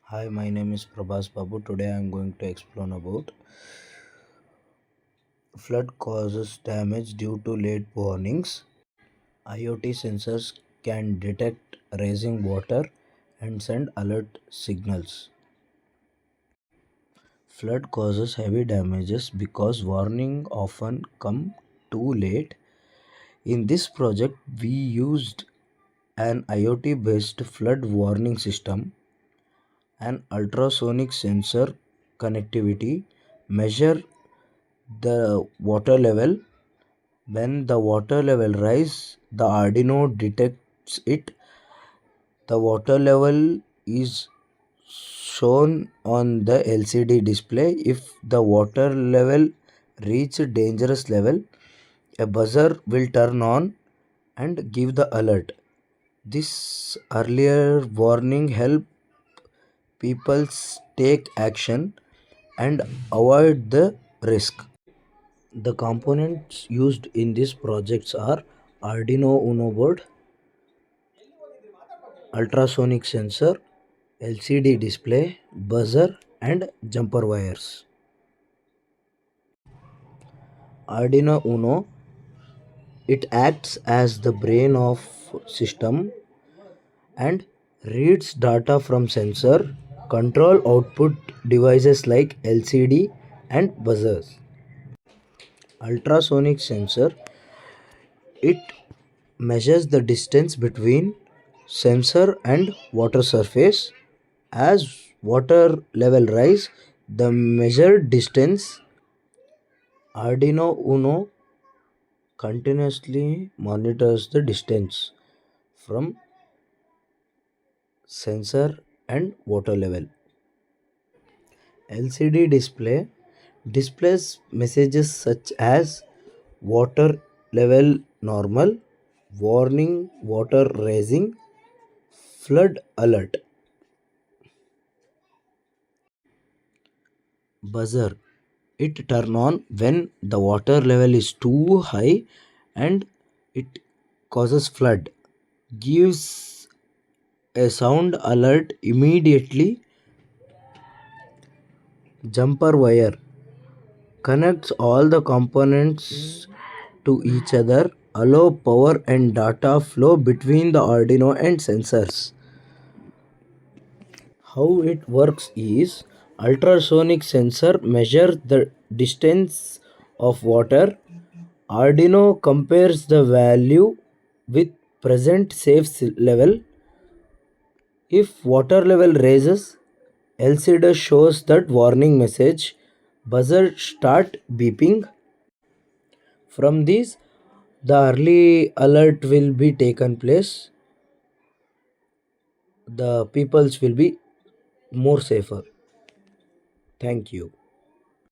Hi, my name is Prabhas Babu. Today I am going to explain about flood causes damage due to late warnings. IoT sensors can detect rising water and send alert signals. Flood causes heavy damages because warning often come too late. In this project, we used an IoT based flood warning system, an ultrasonic sensor connectivity measure the water level. When the water level rise, the Arduino detects it. The water level is shown on the LCD display. If the water level reach dangerous level, a buzzer will turn on and give the alert. This earlier warning help people take action and avoid the risk. The components used in these projects are Arduino Uno board, ultrasonic sensor, LCD display, buzzer and jumper wires. Arduino Uno, it acts as the brain of system and reads data from sensor, control output devices like LCD and buzzers. Ultrasonic sensor, it measures the distance between sensor and water surface. As water level rise, the measured distance Arduino Uno continuously monitors the distance from sensor and water level. LCD display displays messages such as water level normal, warning water rising, flood alert. Buzzer, it turn on when the water level is too high and it causes flood, gives a sound alert immediately. Jumper wire connects all the components to each other, allow power and data flow between the Arduino and sensors. How it works is ultrasonic sensor measure the distance of water. Arduino compares the value with present safe level. If water level raises, LCD shows that warning message. Buzzer start beeping. From these, the early alert will be taken place. The peoples will be more safer. Thank you.